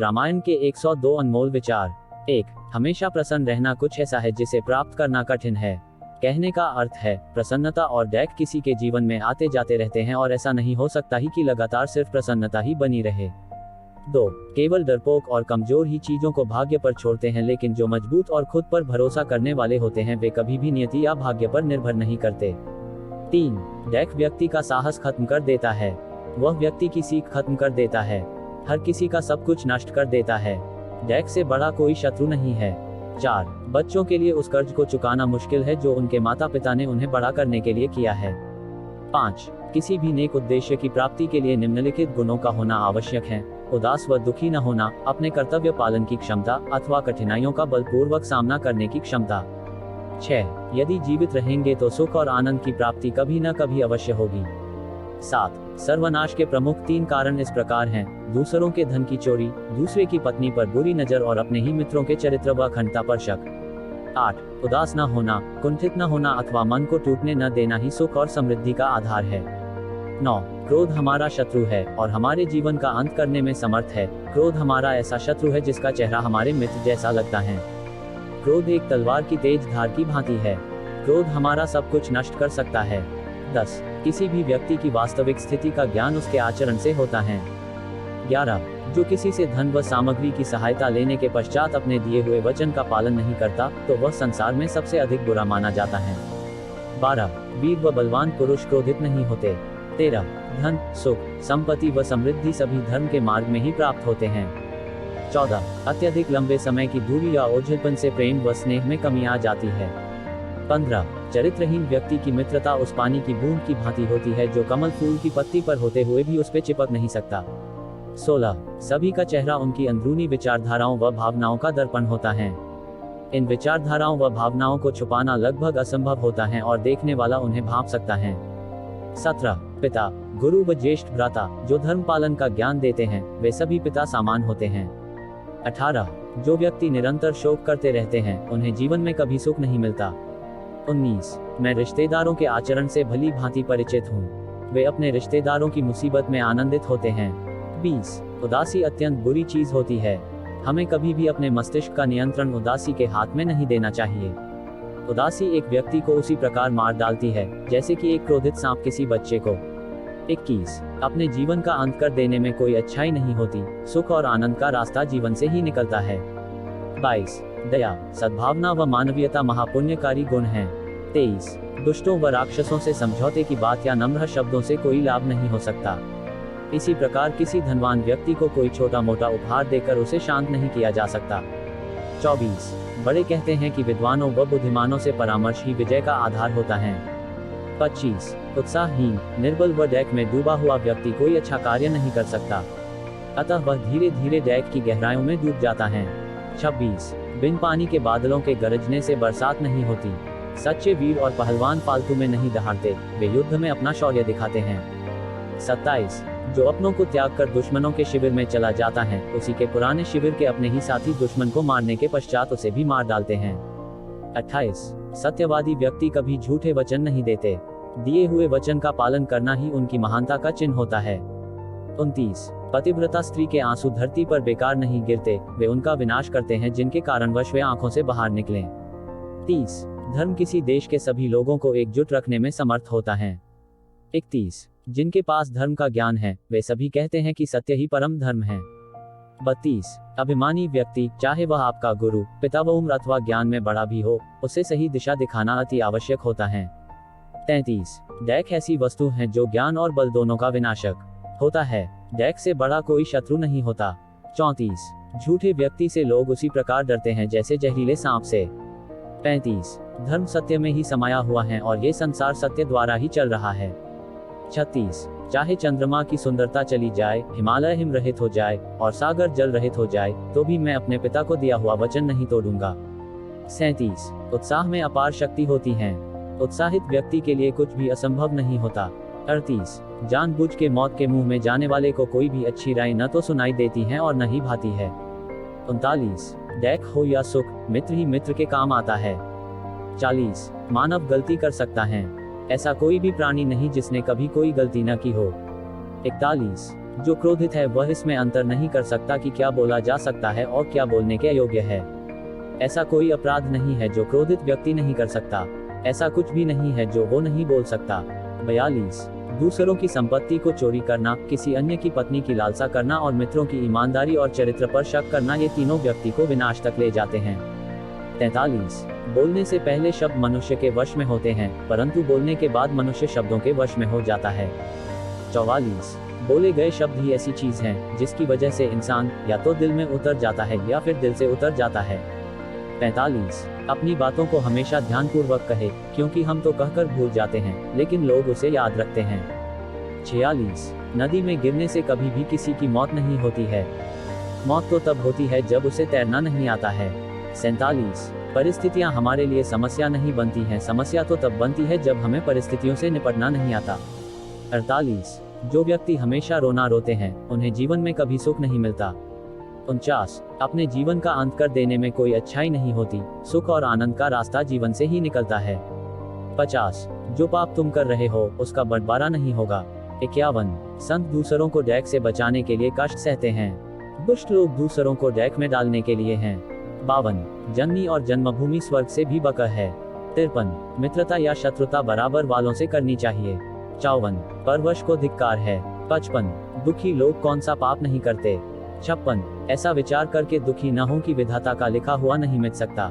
रामायण के 102 अनमोल विचार। 1. हमेशा प्रसन्न रहना कुछ ऐसा है जिसे प्राप्त करना कठिन है। कहने का अर्थ है, प्रसन्नता और डैक किसी के जीवन में आते जाते रहते हैं और ऐसा नहीं हो सकता ही कि लगातार सिर्फ प्रसन्नता ही बनी रहे। 2. केवल डरपोक और कमजोर ही चीजों को भाग्य पर छोड़ते हैं, लेकिन जो मजबूत और खुद पर भरोसा करने वाले होते हैं वे कभी भी नियति या भाग्य पर निर्भर नहीं करते। 3. डैक व्यक्ति का साहस खत्म कर देता है। वह व्यक्ति की सीख खत्म कर देता है। हर किसी का सब कुछ नष्ट कर देता है। डैक से बड़ा कोई शत्रु नहीं है। 4. बच्चों के लिए उस कर्ज को चुकाना मुश्किल है जो उनके माता पिता ने उन्हें बड़ा करने के लिए किया है। 5. किसी भी नेक उद्देश्य की प्राप्ति के लिए निम्नलिखित गुणों का होना आवश्यक है: उदास व दुखी न होना, अपने कर्तव्य पालन की क्षमता अथवा कठिनाइयों का बलपूर्वक सामना करने की क्षमता। 6. यदि जीवित रहेंगे तो सुख और आनंद की प्राप्ति कभी न कभी अवश्य होगी। 7. सर्वनाश के प्रमुख 3 कारण इस प्रकार हैं: दूसरों के धन की चोरी, दूसरे की पत्नी पर बुरी नजर और अपने ही मित्रों के चरित्र व अखंडता पर शक। 8. उदास न होना, कुंठित न होना अथवा मन को टूटने न देना ही सुख और समृद्धि का आधार है। 9. क्रोध हमारा शत्रु है और हमारे जीवन का अंत करने में समर्थ है। क्रोध हमारा ऐसा शत्रु है जिसका चेहरा हमारे मित्र जैसा लगता है। क्रोध एक तलवार की तेज धार की भांति है। क्रोध हमारा सब कुछ नष्ट कर सकता है। 10. किसी भी व्यक्ति की वास्तविक स्थिति का ज्ञान उसके आचरण से होता है। 11. जो किसी से धन व सामग्री की सहायता लेने के पश्चात अपने दिए हुए वचन का पालन नहीं करता तो वह संसार में सबसे अधिक बुरा माना जाता है। 12. वीर व बलवान पुरुष क्रोधित नहीं होते। 13. धन, सुख, संपत्ति व समृद्धि सभी धर्म के मार्ग में ही प्राप्त होते हैं। 14. अत्यधिक लंबे समय की दूरी या ओझलपन से प्रेम व स्नेह में कमी आ जाती है। 15. चरित्रहीन व्यक्ति की मित्रता उस पानी की बूंद की भांति होती है जो कमल फूल की पत्ती पर होते हुए भी उस पे चिपक नहीं सकता। 16. सभी का चेहरा उनकी अंदरूनी विचारधाराओं व भावनाओं का दर्पण होता है। इन विचारधाराओं व भावनाओं को छुपाना लगभग असंभव होता है और देखने वाला उन्हें भांप सकता है। 17. पिता, गुरु व ज्येष्ठ भ्राता जो धर्म पालन का ज्ञान देते हैं वे सभी पिता समान होते हैं। 18. जो व्यक्ति निरंतर शोक करते रहते हैं उन्हें जीवन में कभी सुख नहीं मिलता। 19. मैं रिश्तेदारों के आचरण से भली भांति परिचित हूँ। वे अपने रिश्तेदारों की मुसीबत में आनंदित होते हैं। 20. उदासी अत्यंत बुरी चीज होती है। हमें कभी भी अपने मस्तिष्क का नियंत्रण उदासी के हाथ में नहीं देना चाहिए। उदासी एक व्यक्ति को उसी प्रकार मार डालती है जैसे कि एक क्रोधित सांप किसी बच्चे को। 21. अपने जीवन का अंत कर देने में कोई अच्छाई नहीं होती। सुख और आनंद का रास्ता जीवन से ही निकलता है। 22. दया, सद्भावना व मानवीयता महापुण्यकारी गुण हैं। 23. दुष्टों व राक्षसों से समझौते की बात या नम्र शब्दों से कोई लाभ नहीं हो सकता। इसी प्रकार किसी धनवान व्यक्ति को कोई छोटा मोटा उपहार देकर उसे शांत नहीं किया जा सकता। 24. बड़े कहते हैं कि विद्वानों व बुद्धिमानों से परामर्श ही विजय का आधार होता है। 25. उत्साहहीन, निर्बल व डैक में डूबा हुआ व्यक्ति कोई अच्छा कार्य नहीं कर सकता, अतः वह धीरे धीरे डैक की गहराइयों में डूब जाता है। 26. बिन पानी के बादलों के गरजने से बरसात नहीं होती। सच्चे वीर और पहलवान फालतू में नहीं दहाड़ते, वे युद्ध में अपना शौर्य दिखाते हैं। 27. जो अपनों को त्याग कर दुश्मनों के शिविर में चला जाता है उसी के पुराने शिविर के अपने ही साथी दुश्मन को मारने के पश्चात उसे भी मार डालते हैं। 28. सत्यवादी व्यक्ति कभी झूठे वचन नहीं देते। दिए हुए वचन का पालन करना ही उनकी महानता का चिन्ह होता है। 29. पतिव्रता स्त्री के आंसू धरती पर बेकार नहीं गिरते, वे उनका विनाश करते हैं जिनके कारणवश वे आंखों से बाहर निकलें। 30. धर्म किसी देश के सभी लोगों को एकजुट रखने में समर्थ होता है। 31. जिनके पास धर्म का ज्ञान है वे सभी कहते हैं कि सत्य ही परम धर्म है। 32. अभिमानी व्यक्ति, चाहे वह आपका गुरु, पिता व उम्र अथवा ज्ञान में बड़ा भी हो, उसे सही दिशा दिखाना अति आवश्यक होता है। 33. डैक ऐसी वस्तु है जो ज्ञान और बल दोनों का विनाशक होता है। डैक से बड़ा कोई शत्रु नहीं होता। 34. झूठे व्यक्ति से लोग उसी प्रकार डरते हैं जैसे जहरीले सांप से। 35. धर्म सत्य में ही समाया हुआ है और ये संसार सत्य द्वारा ही चल रहा है। 36. चाहे चंद्रमा की सुंदरता चली जाए, हिमालय हिम रहित हो जाए और सागर जल रहित हो जाए, तो भी मैं अपने पिता को दिया हुआ वचन नहीं तोड़ूंगा। 37. उत्साह में अपार शक्ति होती है। उत्साहित व्यक्ति के लिए कुछ भी असंभव नहीं होता। 38. जानबूझ के मौत के मुंह में जाने वाले को कोई भी अच्छी राय न तो सुनाई देती है और न ही भाती है। 39. डैक हो या सुख, मित्र ही मित्र के काम आता है। 40. मानव गलती कर सकता है, ऐसा कोई भी प्राणी नहीं जिसने कभी कोई गलती न की हो। 41. जो क्रोधित है वह इसमें अंतर नहीं कर सकता कि क्या बोला जा सकता है और क्या बोलने के अयोग्य है। ऐसा कोई अपराध नहीं है जो क्रोधित व्यक्ति नहीं कर सकता। ऐसा कुछ भी नहीं है जो वो नहीं बोल सकता। 42 दूसरों की संपत्ति को चोरी करना, किसी अन्य की पत्नी की लालसा करना और मित्रों की ईमानदारी और चरित्र पर शक करना, ये तीनों व्यक्ति को विनाश तक ले जाते हैं। 43 बोलने से पहले शब्द मनुष्य के वश में होते हैं, परंतु बोलने के बाद मनुष्य शब्दों के वश में हो जाता है। 44 बोले गए शब्द ही ऐसी चीज हैं जिसकी वजह से इंसान या तो दिल में उतर जाता है या फिर दिल से उतर जाता है। 45 अपनी बातों को हमेशा ध्यानपूर्वक कहे, क्योंकि हम तो कहकर भूल जाते हैं लेकिन लोग उसे याद रखते हैं। 46 नदी में गिरने से कभी भी किसी की मौत नहीं होती है। मौत तो तब होती है जब उसे तैरना नहीं आता है। 47 परिस्थितियां हमारे लिए समस्या नहीं बनती हैं, समस्या तो तब बनती है जब हमें परिस्थितियों से निपटना नहीं आता। 48 जो व्यक्ति हमेशा रोना रोते हैं उन्हें जीवन में कभी सुख नहीं मिलता। 49 अपने जीवन का अंत कर देने में कोई अच्छाई नहीं होती, सुख और आनंद का रास्ता जीवन से ही निकलता है। 50 जो पाप तुम कर रहे हो उसका बंटवारा नहीं होगा। 51 संत दूसरों को डैक से बचाने के लिए कष्ट सहते हैं, दुष्ट लोग दूसरों को डैक में डालने के लिए हैं। 52 जननी और जन्मभूमि स्वर्ग से भी बकर है। 53 मित्रता या शत्रुता बराबर वालों से करनी चाहिए। 54 परवश को धिक्कार है। 55 दुखी लोग कौन सा पाप नहीं करते। 56 ऐसा विचार करके दुखी न हो कि विधाता का लिखा हुआ नहीं मिट सकता।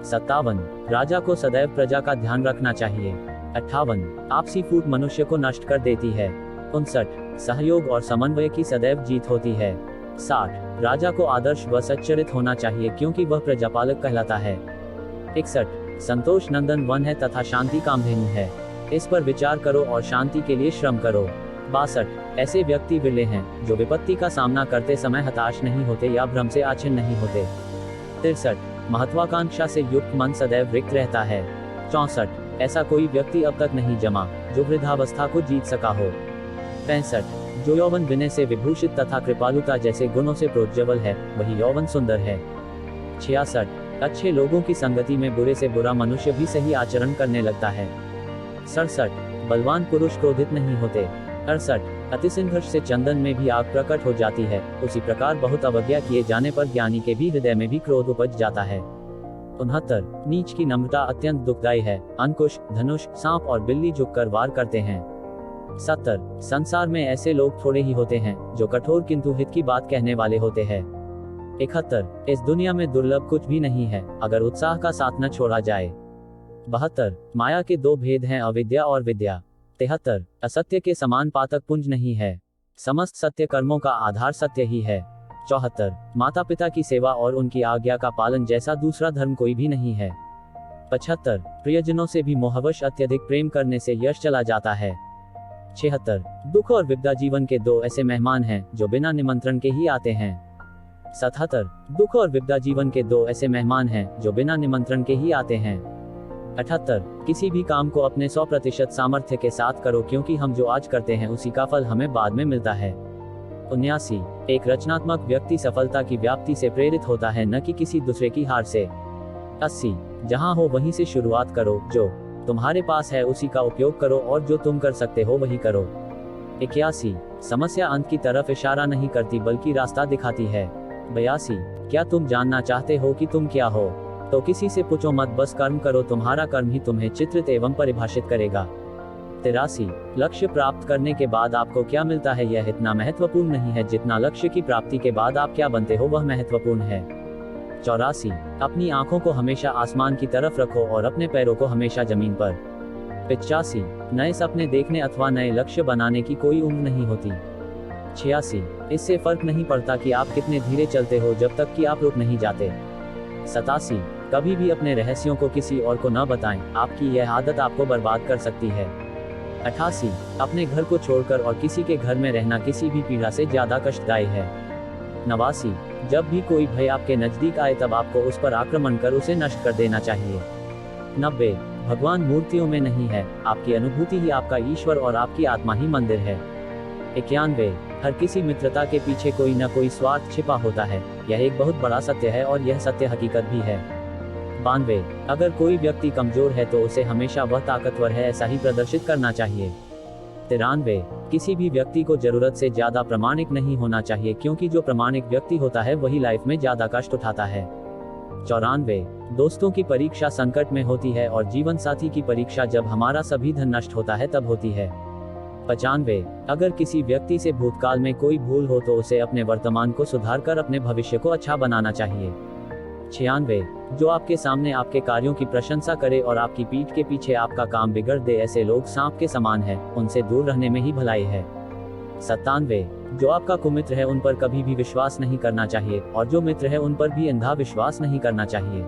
57 राजा को सदैव प्रजा का ध्यान रखना चाहिए। 58 आपसी फूट मनुष्य को नष्ट कर देती है। 59 सहयोग और समन्वय की सदैव जीत होती है। 60 राजा को आदर्श व सच्चरित होना चाहिए क्योंकि वह प्रजापालक कहलाता है। 61 संतोष नंदन वन है तथा शांति कामधेनु है, इस पर विचार करो और शांति के लिए श्रम करो। 62 ऐसे व्यक्ति विरले हैं जो विपत्ति का सामना करते समय हताश नहीं होते या भ्रम से आच्छिन्न नहीं होते। 63 महत्वाकांक्षा से युक्त मन सदैव रिक्त रहता है। 64 ऐसा कोई व्यक्ति अब तक नहीं जमा जो वृद्धावस्था को जीत सका हो। 65 जो यौवन विनय से विभूषित तथा कृपालुता जैसे गुणों से प्रोज्वल है वही यौवन सुंदर है। 66 अच्छे लोगों की संगति में बुरे से बुरा मनुष्य भी सही आचरण करने लगता है। 67 बलवान पुरुष क्रोधित नहीं होते। 68 अतिसंघर्ष से चंदन में भी आग प्रकट हो जाती है, उसी प्रकार बहुत अवज्ञा किए जाने पर ज्ञानी के भी हृदय में भी क्रोध उपज जाता है। 69 नीच की नम्रता अत्यंत दुखदायी है, अंकुश, धनुष, सांप और बिल्ली झुककर वार करते हैं। 70 संसार में ऐसे लोग थोड़े ही होते हैं जो कठोर किंतु हित की बात कहने वाले होते हैं। 71 इस दुनिया में दुर्लभ कुछ भी नहीं है अगर उत्साह का साथ न छोड़ा जाए। 72 माया के दो भेद हैं, अविद्या और विद्या। 73 असत्य के समान पातक पुंज नहीं है, समस्त सत्य कर्मों का आधार सत्य ही है। 74 माता पिता की सेवा और उनकी आज्ञा का पालन जैसा दूसरा धर्म कोई भी नहीं है। 75 प्रियजनों से भी मोहवश अत्यधिक प्रेम करने से यश चला जाता है। 76 दुख और विपदा जीवन के दो ऐसे मेहमान हैं जो बिना निमंत्रण के ही आते हैं। 77 दुख और विपदा जीवन के दो ऐसे मेहमान हैं जो बिना निमंत्रण के ही आते हैं। 78 किसी भी काम को अपने 100% सामर्थ्य के साथ करो क्योंकि हम जो आज करते हैं उसी का फल हमें बाद में मिलता है। 79 एक रचनात्मक व्यक्ति सफलता की व्याप्ति से प्रेरित होता है न कि किसी दूसरे की हार से। 80 जहां हो वहीं से शुरुआत करो, जो तुम्हारे पास है उसी का उपयोग करो और जो तुम कर सकते हो वही करो। 81 समस्या अंत की तरफ इशारा नहीं करती बल्कि रास्ता दिखाती है। 82 क्या तुम जानना चाहते हो कि तुम क्या हो, तो किसी से पूछो मत, बस कर्म करो, तुम्हारा कर्म ही तुम्हें चित्रित एवं परिभाषित करेगा। 83 लक्ष्य प्राप्त करने के बाद आपको क्या मिलता है यह इतना महत्वपूर्ण नहीं है जितना लक्ष्य की प्राप्ति के बाद आप क्या बनते हो वह महत्वपूर्ण है। 84 अपनी आंखों को हमेशा आसमान की तरफ रखो और अपने पैरों को हमेशा जमीन पर। 85 नए सपने देखने अथवा नए लक्ष्य बनाने की कोई उम्र नहीं होती। 86 इससे फर्क नहीं पड़ता कि आप कितने धीरे चलते हो जब तक कि आप रुक नहीं जाते। 87 कभी भी अपने रहस्यों को किसी और को न बताएं, आपकी यह आदत आपको बर्बाद कर सकती है। 88 अपने घर को छोड़कर और किसी के घर में रहना किसी भी पीड़ा से ज्यादा कष्टदायी है। 89 जब भी कोई भय आपके नजदीक आए तब आपको उस पर आक्रमण कर उसे नष्ट कर देना चाहिए। 90 भगवान मूर्तियों में नहीं है, आपकी अनुभूति ही आपका ईश्वर और आपकी आत्मा ही मंदिर है। 91 हर किसी मित्रता के पीछे कोई न कोई स्वार्थ छिपा होता है, यह एक बहुत बड़ा सत्य है और यह सत्य हकीकत भी है। 92 अगर कोई व्यक्ति कमजोर है तो उसे हमेशा वह ताकतवर है ऐसा ही प्रदर्शित करना चाहिए। 93, किसी भी व्यक्ति को जरूरत से ज्यादा प्रामाणिक नहीं होना चाहिए, क्योंकि जो प्रामाणिक व्यक्ति होता है वही लाइफ में ज्यादा कष्ट उठाता है। 94, दोस्तों की परीक्षा संकट में होती है और जीवन साथी की परीक्षा जब हमारा सभी धन नष्ट होता है तब होती है। 95, अगर किसी व्यक्ति से भूतकाल में कोई भूल हो तो उसे अपने वर्तमान को सुधार कर अपने भविष्य को अच्छा बनाना चाहिए। 96, जो आपके सामने आपके कार्यों की प्रशंसा करे और आपकी पीठ के पीछे आपका काम बिगड़ दे, ऐसे लोग सांप के समान हैं, उनसे दूर रहने में ही भलाई है। 97, जो आपका कुमित्र है उन पर कभी भी विश्वास नहीं करना चाहिए, और जो मित्र है उन पर भी अंधा विश्वास नहीं करना चाहिए।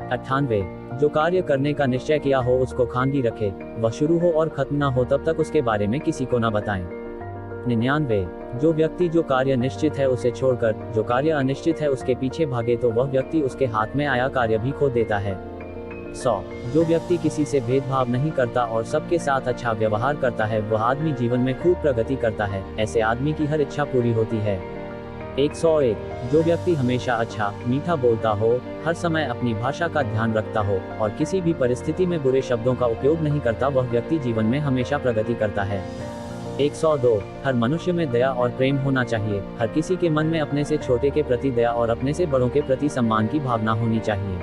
98, जो कार्य करने का निश्चय किया हो उसको खानगी रखे, वह शुरू हो और खत्म ना हो तब तक उसके बारे में किसी को न बताएं। 99, जो व्यक्ति जो कार्य निश्चित है उसे छोड़कर जो कार्य अनिश्चित है उसके पीछे भागे तो वह व्यक्ति उसके हाथ में आया कार्य भी खो देता है। 100, जो व्यक्ति किसी से भेदभाव नहीं करता और सबके साथ अच्छा व्यवहार करता है वह आदमी जीवन में खूब प्रगति करता है, ऐसे आदमी की हर इच्छा पूरी होती है। 101, जो व्यक्ति हमेशा अच्छा मीठा बोलता हो, हर समय अपनी भाषा का ध्यान रखता हो और किसी भी परिस्थिति में बुरे शब्दों का उपयोग नहीं करता, वह व्यक्ति जीवन में हमेशा प्रगति करता है। 102, हर मनुष्य में दया और प्रेम होना चाहिए, हर किसी के मन में अपने से छोटे के प्रति दया और अपने से बड़ों के प्रति सम्मान की भावना होनी चाहिए।